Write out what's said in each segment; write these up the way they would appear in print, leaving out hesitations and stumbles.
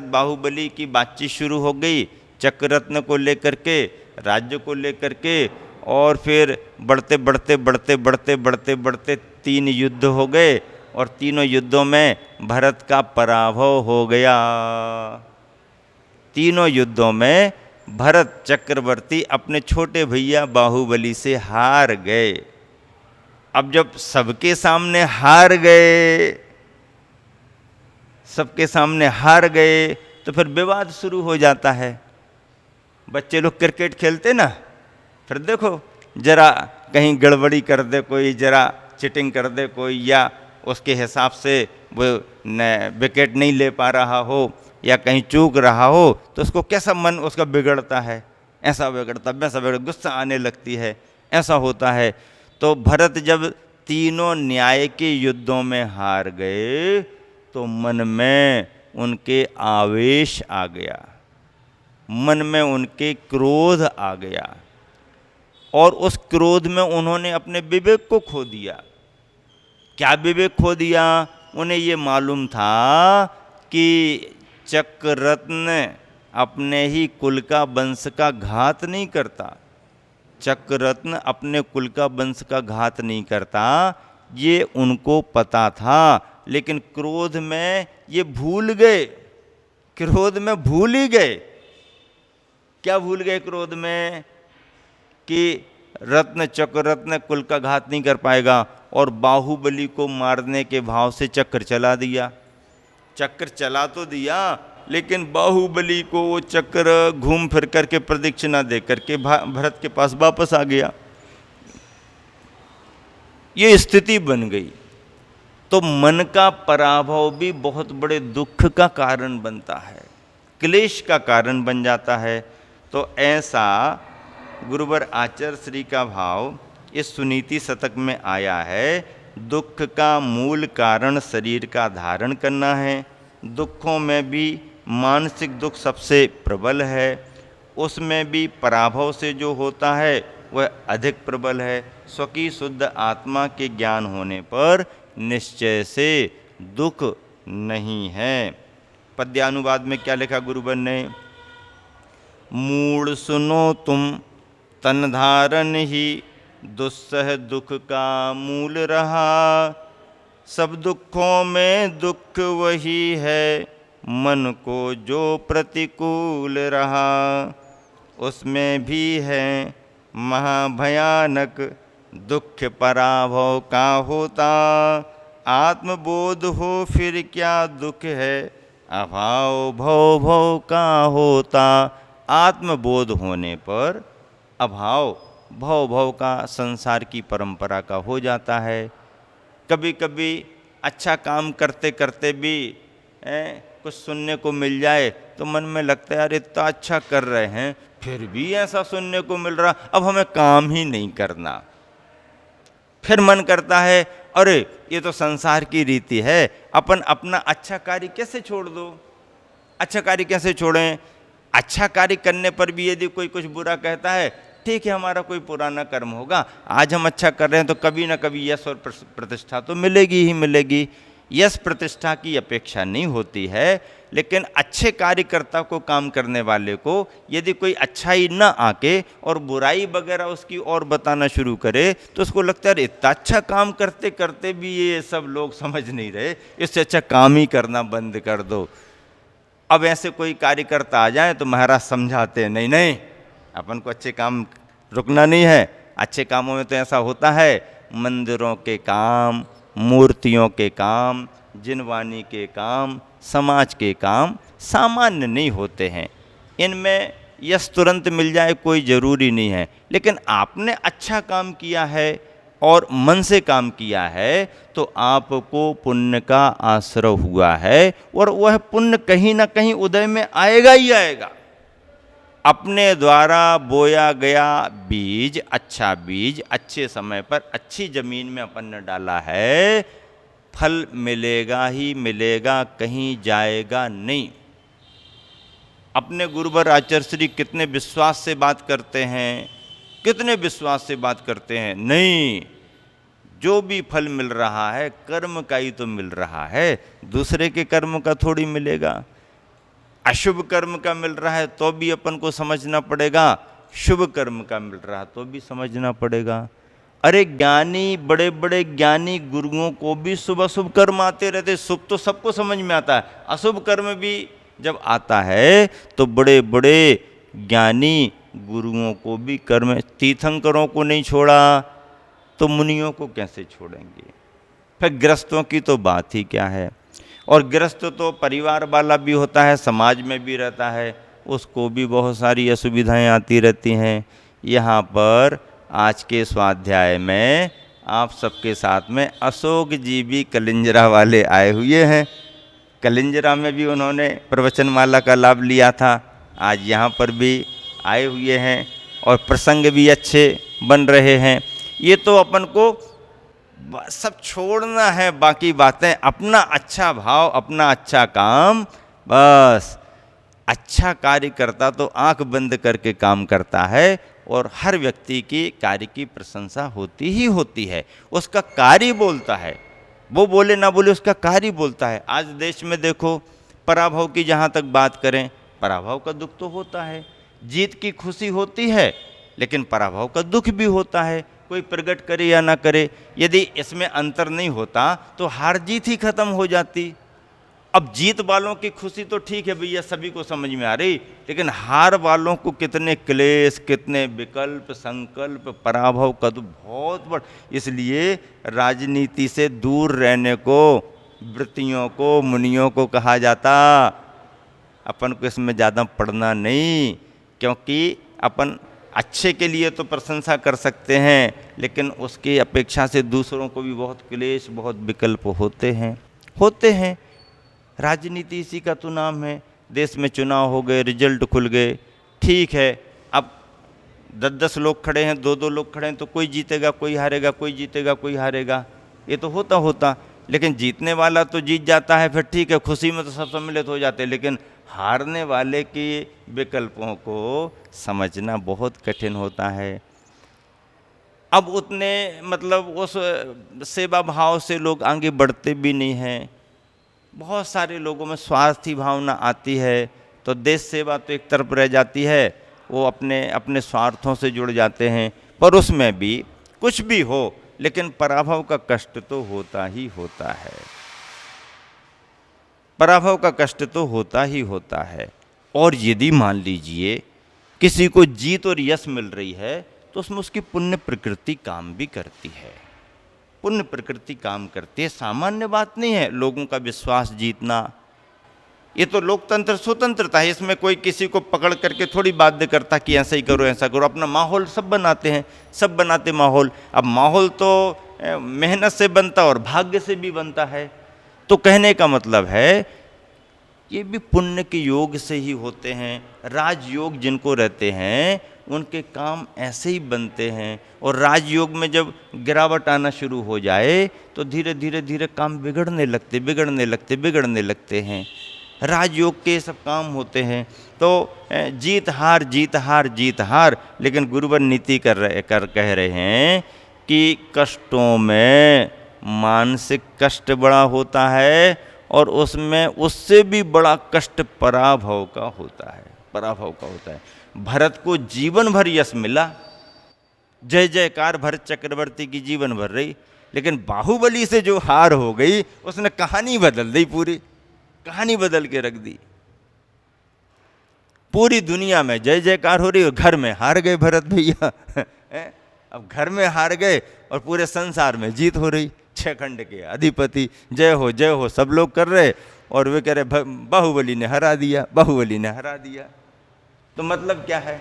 बाहुबली की बातचीत शुरू हो गई चक्ररत्न को लेकर के, राज्य को लेकर के, और फिर बढ़ते बढ़ते बढ़ते बढ़ते बढ़ते बढ़ते 3 युद्ध हो गए और तीनों युद्धों में भरत का पराभव हो गया। तीनों युद्धों में भरत चक्रवर्ती अपने छोटे भैया बाहुबली से हार गए। अब जब सबके सामने हार गए, सबके सामने हार गए तो फिर विवाद शुरू हो जाता है। बच्चे लोग क्रिकेट खेलते ना, फिर देखो जरा कहीं गड़बड़ी कर दे कोई, जरा चिटिंग कर दे कोई, या उसके हिसाब से वो विकेट नहीं ले पा रहा हो या कहीं चूक रहा हो तो उसको कैसा मन उसका बिगड़ता है, ऐसा बिगड़ता वैसा बिगड़, गुस्सा आने लगती है, ऐसा होता है। तो भरत जब तीनों न्याय के युद्धों में हार गए तो मन में उनके आवेश आ गया, मन में उनके क्रोध आ गया, और उस क्रोध में उन्होंने अपने विवेक को खो दिया। क्या विवेक खो दिया? उन्हें ये मालूम था कि चक्ररत्न अपने ही कुल का वंश का घात नहीं करता, चक्ररत्न अपने कुल का वंश का घात नहीं करता, ये उनको पता था। लेकिन क्रोध में ये भूल गए, क्रोध में भूल ही गए। क्या भूल गए क्रोध में? कि रत्न चक्ररत्न कुल का घात नहीं कर पाएगा, और बाहुबली को मारने के भाव से चक्र चला दिया। चक्र चला तो दिया, लेकिन बाहुबली को वो चक्र घूम फिर करके प्रदक्षिणा दे करके भरत के पास वापस आ गया। ये स्थिति बन गई। तो मन का पराभव भी बहुत बड़े दुख का कारण बनता है, क्लेश का कारण बन जाता है। तो ऐसा गुरुवर आचार्य श्री का भाव इस सुनीति शतक में आया है। दुख का मूल कारण शरीर का धारण करना है। दुखों में भी मानसिक दुख सबसे प्रबल है, उसमें भी पराभव से जो होता है वह अधिक प्रबल है। स्वकी शुद्ध आत्मा के ज्ञान होने पर निश्चय से दुख नहीं है। पद्यानुवाद में क्या लिखा गुरुवर ने? मूढ़ सुनो तुम तन धारण ही दुस्सह दुख का मूल रहा। सब दुखों में दुख वही है, मन को जो प्रतिकूल रहा। उसमें भी है महाभयानक दुख पराभव का होता। आत्मबोध हो फिर क्या दुख है, अभाव भव भव का होता। आत्मबोध होने पर अभाव भव भव का संसार की परंपरा का हो जाता है। कभी कभी अच्छा काम करते करते भी कुछ सुनने को मिल जाए तो मन में लगता है यार इतना अच्छा कर रहे हैं फिर भी ऐसा सुनने को मिल रहा, अब हमें काम ही नहीं करना। फिर मन करता है अरे ये तो संसार की रीति है, अपन अपना अच्छा कार्य कैसे छोड़ दो। अच्छा कार्य कैसे छोड़ें? अच्छा कार्य करने पर भी यदि कोई कुछ बुरा कहता है, ठीक है हमारा कोई पुराना कर्म होगा, आज हम अच्छा कर रहे हैं तो कभी ना कभी यश और प्रतिष्ठा तो मिलेगी ही मिलेगी। यश प्रतिष्ठा की अपेक्षा नहीं होती है, लेकिन अच्छे कार्यकर्ता को, काम करने वाले को यदि कोई अच्छाई न आके और बुराई वगैरह उसकी और बताना शुरू करे तो उसको लगता है इतना अच्छा काम करते करते भी ये सब लोग समझ नहीं रहे, इससे अच्छा काम ही करना बंद कर दो। अब ऐसे कोई कार्यकर्ता आ जाए तो महाराज समझाते नहीं नहीं अपन को अच्छे काम रुकना नहीं है। अच्छे कामों में तो ऐसा होता है, मंदिरों के काम, मूर्तियों के काम, जिनवानी के काम, समाज के काम सामान्य नहीं होते हैं। इनमें यश तुरंत मिल जाए कोई ज़रूरी नहीं है, लेकिन आपने अच्छा काम किया है और मन से काम किया है तो आपको पुण्य का आश्रय हुआ है, और वह पुण्य कहीं ना कहीं उदय में आएगा ही आएगा। अपने द्वारा बोया गया बीज, अच्छा बीज अच्छे समय पर अच्छी ज़मीन में अपन ने डाला है, फल मिलेगा ही मिलेगा, कहीं जाएगा नहीं। अपने गुरुवर आचार्य श्री कितने विश्वास से बात करते हैं, कितने विश्वास से बात करते हैं। नहीं, जो भी फल मिल रहा है कर्म का ही तो मिल रहा है, दूसरे के कर्म का थोड़ी मिलेगा। अशुभ कर्म का मिल रहा है तो भी अपन को समझना पड़ेगा, शुभ कर्म का मिल रहा है तो भी समझना पड़ेगा। अरे ज्ञानी, बड़े बड़े ज्ञानी गुरुओं को भी शुभ अशुभ कर्म आते रहते। शुभ तो सबको समझ में आता है, अशुभ कर्म भी जब आता है तो बड़े बड़े ज्ञानी गुरुओं को भी कर्म, तीर्थंकरों को नहीं छोड़ा तो मुनियों को कैसे छोड़ेंगे। फिर गृहस्थों की तो बात ही क्या है। और गृहस्थ तो परिवार वाला भी होता है, समाज में भी रहता है, उसको भी बहुत सारी असुविधाएं आती रहती हैं। यहाँ पर आज के स्वाध्याय में आप सबके साथ में अशोक जी भी कलिंजरा वाले आए हुए हैं। कलिंजरा में भी उन्होंने प्रवचनमाला का लाभ लिया था, आज यहाँ पर भी आए हुए हैं और प्रसंग भी अच्छे बन रहे हैं। ये तो अपन को सब छोड़ना है, बाकी बातें अपना अच्छा भाव, अपना अच्छा काम, बस अच्छा कार्य करता तो आंख बंद करके काम करता है और हर व्यक्ति की कार्य की प्रशंसा होती ही होती है। उसका कार्य बोलता है, वो बोले ना बोले उसका कार्य बोलता है। आज देश में देखो, पराभव की जहाँ तक बात करें, पराभव का दुख तो होता है, जीत की खुशी होती है लेकिन पराभव का दुख भी होता है, कोई प्रकट करे या ना करे। यदि इसमें अंतर नहीं होता तो हार जीत ही खत्म हो जाती। अब जीत वालों की खुशी तो ठीक है भैया, सभी को समझ में आ रही, लेकिन हार वालों को कितने क्लेश, कितने विकल्प, संकल्प, पराभव का तो बहुत बड़ा। इसलिए राजनीति से दूर रहने को वृत्तियों को, मुनियों को कहा जाता। अपन को इसमें ज़्यादा पढ़ना नहीं, क्योंकि अपन अच्छे के लिए तो प्रशंसा कर सकते हैं लेकिन उसकी अपेक्षा से दूसरों को भी बहुत क्लेश, बहुत विकल्प होते हैं। राजनीति इसी का तो नाम है। देश में चुनाव हो गए, रिजल्ट खुल गए, ठीक है, अब 10-10 लोग खड़े हैं, 2-2 लोग खड़े हैं, तो कोई जीतेगा कोई हारेगा, कोई जीतेगा कोई हारेगा, ये तो होता। लेकिन जीतने वाला तो जीत जाता है, फिर ठीक है, खुशी में तो सब सम्मिलित हो जाते हैं, लेकिन हारने वाले के विकल्पों को समझना बहुत कठिन होता है। अब उतने मतलब उस सेवा भाव से लोग आगे बढ़ते भी नहीं हैं। बहुत सारे लोगों में स्वार्थी भावना आती है तो देश सेवा तो एक तरफ रह जाती है, वो अपने स्वार्थों से जुड़ जाते हैं। पर उसमें भी कुछ भी हो, लेकिन पराभव का कष्ट तो होता ही होता है, पराभव का कष्ट तो होता ही होता है। और यदि मान लीजिए किसी को जीत और यश मिल रही है तो उसमें उसकी पुण्य प्रकृति काम भी करती है, पुण्य प्रकृति काम करती है, सामान्य बात नहीं है। लोगों का विश्वास जीतना, ये तो लोकतंत्र स्वतंत्रता है, इसमें कोई किसी को पकड़ करके थोड़ी बाध्य करता कि ऐसा ही करो ऐसा करो। अपना माहौल सब बनाते हैं, सब बनाते माहौल। अब माहौल तो मेहनत से बनता और भाग्य से भी बनता है। तो कहने का मतलब है ये भी पुण्य के योग से ही होते हैं। राजयोग जिनको रहते हैं उनके काम ऐसे ही बनते हैं, और राजयोग में जब गिरावट आना शुरू हो जाए तो धीरे धीरे काम बिगड़ने लगते हैं। राजयोग के सब काम होते हैं। तो जीत हार, लेकिन गुरुवर नीति कह रहे हैं कि कष्टों में मानसिक कष्ट बड़ा होता है और उसमें उससे भी बड़ा कष्ट पराभव का होता है। भरत को जीवन भर यश मिला, जय जयकार भरत चक्रवर्ती की जीवन भर रही, लेकिन बाहुबली से जो हार हो गई उसने कहानी बदल दी, पूरी कहानी बदल के रख दी। पूरी दुनिया में जय जयकार हो रही और घर में हार गए भरत भैया। अब घर में हार गए और पूरे संसार में जीत हो रही। 6 खंड के अधिपति जय हो सब लोग कर रहे और वे कह रहे बाहुबली ने हरा दिया। तो मतलब क्या है,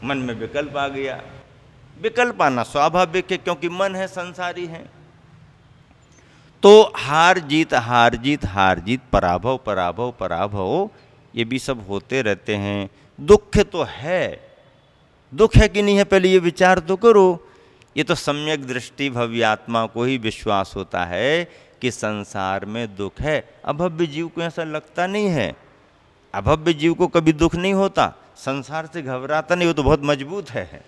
मन में विकल्प आ गया। विकल्प आना स्वाभाविक है क्योंकि मन है, संसारी है। तो हार जीत, पराभव ये भी सब होते रहते हैं। दुख है कि नहीं है, पहले ये विचार तो करो। ये तो सम्यक दृष्टि भव्यात्मा को ही विश्वास होता है कि संसार में दुख है। अभव्य जीव को ऐसा लगता नहीं है। अभव्य जीव को कभी दुख नहीं होता, संसार से घबराता नहीं, वो तो बहुत मजबूत है।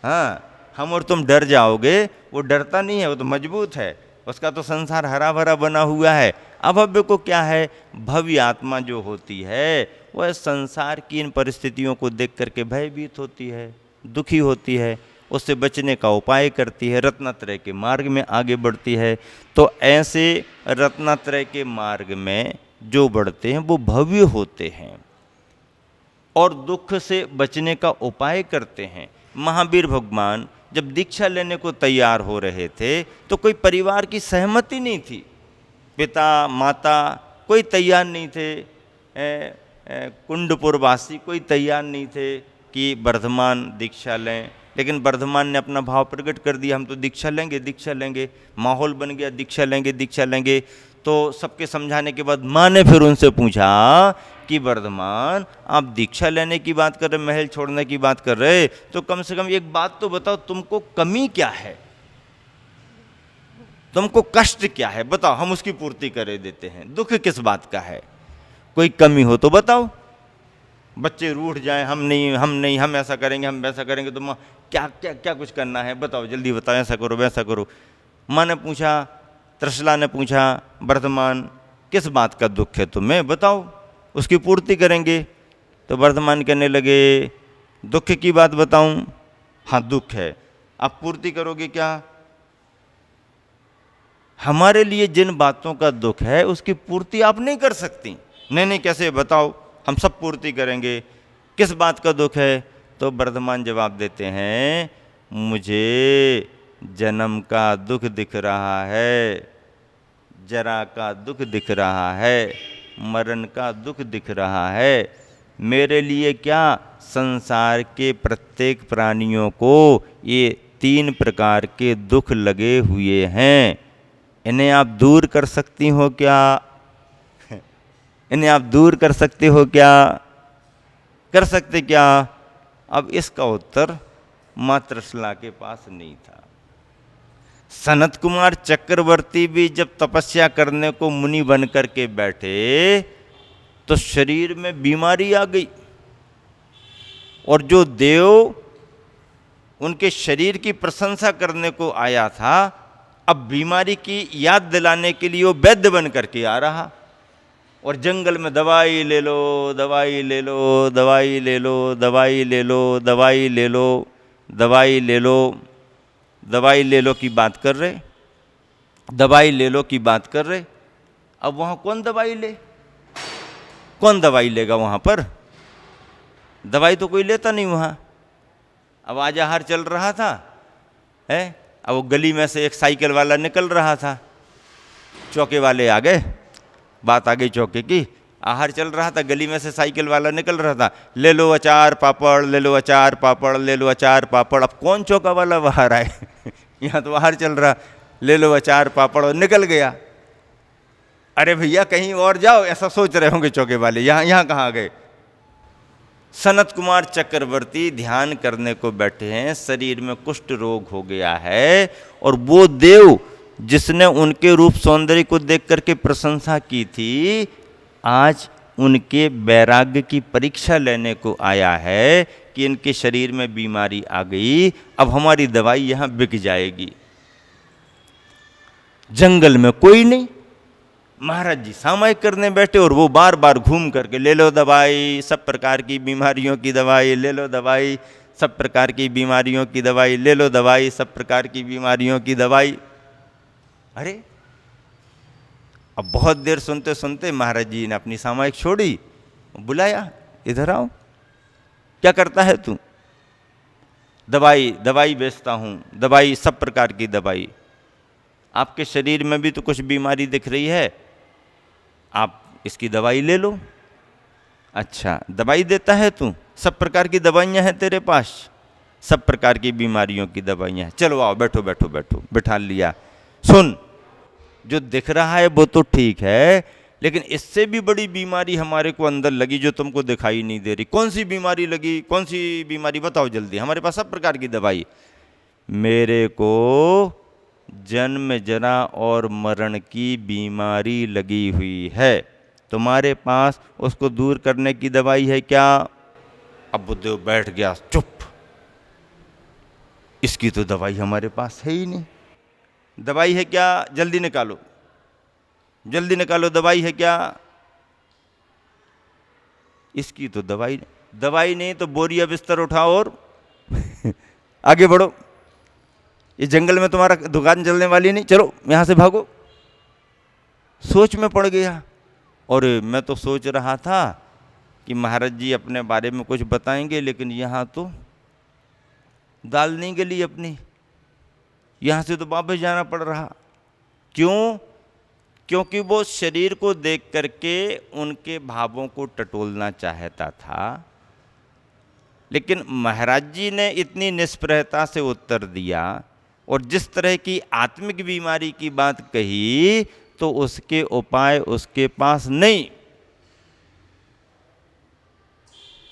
हाँ, हम और तुम डर जाओगे, वो डरता नहीं है, वो तो मजबूत है, उसका तो संसार हरा भरा बना हुआ है। अभव्य को क्या है, भव्य आत्मा जो होती है वह संसार की इन परिस्थितियों को देख करके भयभीत होती है, दुखी होती है, उससे बचने का उपाय करती है, रत्नत्रय के मार्ग में आगे बढ़ती है। तो ऐसे रत्नत्रय के मार्ग में जो बढ़ते हैं वो भव्य होते हैं और दुख से बचने का उपाय करते हैं। महावीर भगवान जब दीक्षा लेने को तैयार हो रहे थे तो कोई परिवार की सहमति नहीं थी, पिता माता कोई तैयार नहीं थे, कुंडपुरवासी कोई तैयार नहीं थे कि वर्धमान दीक्षा लें, लेकिन वर्धमान ने अपना भाव प्रकट कर दिया, हम तो दीक्षा लेंगे, दीक्षा लेंगे। माहौल बन गया, दीक्षा लेंगे, दीक्षा लेंगे। तो सबके समझाने के बाद माँ ने फिर उनसे पूछा कि वर्धमान आप दीक्षा लेने की बात कर रहे, महल छोड़ने की बात कर रहे, तो कम से कम एक बात तो बताओ, तुमको कमी क्या है, तुमको कष्ट क्या है, बताओ, हम उसकी पूर्ति कर देते हैं। दुख किस बात का है, कोई कमी हो तो बताओ। बच्चे रूठ जाएं, हम नहीं, हम ऐसा करेंगे, हम वैसा करेंगे, तो माँ क्या क्या क्या कुछ करना है, बताओ, जल्दी बताओ, ऐसा करो वैसा करो। माँ ने पूछा, त्रिशला ने पूछा, वर्धमान किस बात का दुख है तुम्हें, बताओ, उसकी पूर्ति करेंगे। तो वर्धमान कहने लगे, दुख की बात बताऊं? हाँ दुख है, आप पूर्ति करोगे क्या? हमारे लिए जिन बातों का दुख है उसकी पूर्ति आप नहीं कर सकती। नहीं, कैसे, बताओ, हम सब पूर्ति करेंगे। किस बात का दुख है? तो वर्धमान जवाब देते हैं, मुझे जन्म का दुख दिख रहा है, जरा का दुख दिख रहा है, मरण का दुख दिख रहा है। मेरे लिए क्या, संसार के प्रत्येक प्राणियों को ये 3 प्रकार के दुख लगे हुए हैं, इन्हें आप दूर कर सकती हो क्या? इन्हें आप दूर कर सकते हो क्या? कर सकते क्या? अब इसका उत्तर माँ त्रिशला के पास नहीं था। सनत कुमार चक्रवर्ती भी जब तपस्या करने को मुनि बन करके बैठे तो शरीर में बीमारी आ गई, और जो देव उनके शरीर की प्रशंसा करने को आया था, अब बीमारी की याद दिलाने के लिए वो वैद्य बन करके आ रहा, और जंगल में दवाई ले लो, दवाई ले लो, दवाई ले लो, दवाई ले लो, दवाई ले लो, दवाई ले लो, दवाई ले लो की बात कर रहे, दवाई ले लो की बात कर रहे। अब वहाँ कौन दवाई ले, कौन दवाई लेगा वहाँ पर? दवाई तो कोई लेता नहीं वहाँ। अब आजाहार चल रहा था, है, अब वो गली में से एक साइकिल वाला निकल रहा था, चौके वाले आ गए, बात आ गई चौके की। आहार चल रहा था, गली में से साइकिल वाला निकल रहा था, ले लो अचार पापड़, ले लो अचार पापड़, ले लो अचार पापड़। अब कौन चौका वाला बाहर आए यहाँ तो आहार चल रहा, ले लो अचार पापड़, और निकल गया। अरे भैया कहीं और जाओ, ऐसा सोच रहे होंगे चौके वाले, यहाँ कहाँ आ गए? सनत कुमार चक्रवर्ती ध्यान करने को बैठे हैं, शरीर में कुष्ठ रोग हो गया है, और वो देव जिसने उनके रूप सौंदर्य को देख करके प्रशंसा की थी, आज उनके वैराग्य की परीक्षा लेने को आया है कि इनके शरीर में बीमारी आ गई, अब हमारी दवाई यहाँ बिक जाएगी। जंगल में कोई नहीं, महाराज जी सामायिक करने बैठे, और वो बार बार घूम करके, ले लो दवाई, सब प्रकार की बीमारियों की दवाई, ले लो दवाई, सब प्रकार की बीमारियों की दवाई, ले लो दवाई, सब प्रकार की बीमारियों की दवाई। अरे अब बहुत देर सुनते सुनते महाराज जी ने अपनी सामायिक छोड़ी, बुलाया, इधर आओ, क्या करता है तू? दवाई बेचता हूँ, दवाई, सब प्रकार की दवाई। आपके शरीर में भी तो कुछ बीमारी दिख रही है, आप इसकी दवाई ले लो। अच्छा दवाई देता है तू, सब प्रकार की दवाइयाँ हैं तेरे पास, सब प्रकार की बीमारियों की दवाइयाँ हैं, चलो आओ, बैठो बैठो बैठो, बिठा लिया। सुन, जो दिख रहा है वो तो ठीक है, लेकिन इससे भी बड़ी बीमारी हमारे को अंदर लगी जो तुमको दिखाई नहीं दे रही। कौन सी बीमारी लगी, कौन सी बीमारी बताओ जल्दी, हमारे पास सब प्रकार की दवाई। मेरे को जन्म जरा और मरण की बीमारी लगी हुई है, तुम्हारे पास उसको दूर करने की दवाई है क्या? अब बुद्धदेव बैठ गया चुप, इसकी तो दवाई हमारे पास है ही नहीं। दवाई है क्या? जल्दी निकालो, जल्दी निकालो, दवाई है क्या? इसकी तो दवाई नहीं तो बोरिया बिस्तर उठाओ और आगे बढ़ो। इस जंगल में तुम्हारा दुकान चलने वाली नहीं, चलो यहाँ से भागो। सोच में पड़ गया। और मैं तो सोच रहा था कि महाराज जी अपने बारे में कुछ बताएंगे, लेकिन यहाँ तो दाल नहीं गली अपनी, यहाँ से तो वापस जाना पड़ रहा। क्यों? क्योंकि वो शरीर को देख करके उनके भावों को टटोलना चाहता था, लेकिन महाराज जी ने इतनी निष्प्रहता से उत्तर दिया और जिस तरह की आत्मिक बीमारी की बात कही तो उसके उपाय उसके पास नहीं।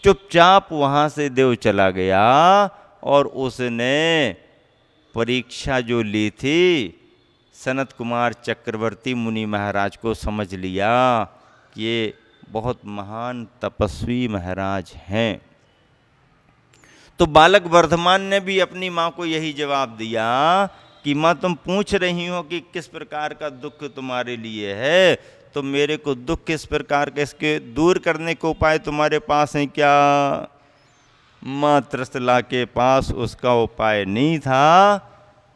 चुपचाप वहां से देव चला गया और उसने परीक्षा जो ली थी सनत कुमार चक्रवर्ती मुनि महाराज को समझ लिया कि ये बहुत महान तपस्वी महाराज हैं। तो बालक वर्धमान ने भी अपनी माँ को यही जवाब दिया कि माँ तुम पूछ रही हो कि किस प्रकार का दुख तुम्हारे लिए है, तो मेरे को दुख किस प्रकार का, इसके दूर करने के उपाय तुम्हारे पास हैं क्या? माँ त्रिशला के पास उसका उपाय नहीं था।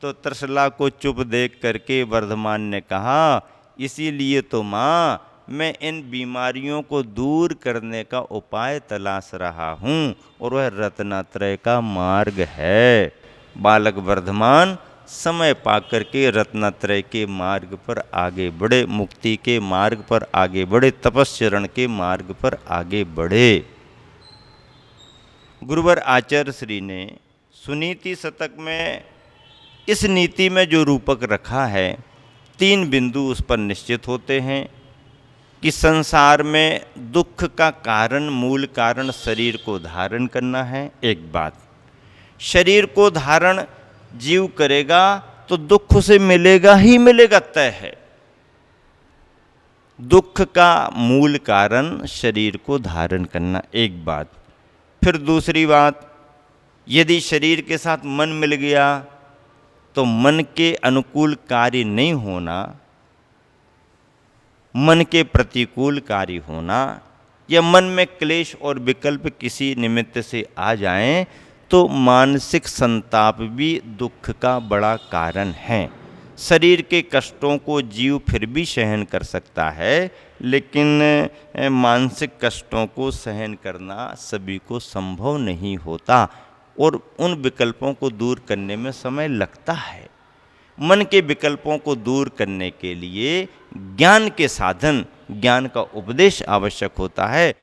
तो त्रिशला को चुप देख करके वर्धमान ने कहा, इसीलिए तो माँ मैं इन बीमारियों को दूर करने का उपाय तलाश रहा हूँ, और वह रत्नात्रय का मार्ग है। बालक वर्धमान समय पाकर के रत्नात्रय के मार्ग पर आगे बढ़े, मुक्ति के मार्ग पर आगे बढ़े, तपस्चरण के मार्ग पर आगे बढ़े। गुरुवर आचार्य श्री ने सुनीति शतक में इस नीति में जो रूपक रखा है, 3 बिंदु उस पर निश्चित होते हैं कि संसार में दुख का कारण, मूल कारण शरीर को धारण करना है। एक बात, शरीर को धारण जीव करेगा तो दुख उसे मिलेगा ही मिलेगा, तय है। दुख का मूल कारण शरीर को धारण करना, एक बात। फिर दूसरी बात, यदि शरीर के साथ मन मिल गया तो मन के अनुकूल कार्य नहीं होना, मन के प्रतिकूल कार्य होना, या मन में क्लेश और विकल्प किसी निमित्त से आ जाएं तो मानसिक संताप भी दुख का बड़ा कारण है। शरीर के कष्टों को जीव फिर भी सहन कर सकता है, लेकिन मानसिक कष्टों को सहन करना सभी को संभव नहीं होता, और उन विकल्पों को दूर करने में समय लगता है। मन के विकल्पों को दूर करने के लिए ज्ञान के साधन, ज्ञान का उपदेश आवश्यक होता है।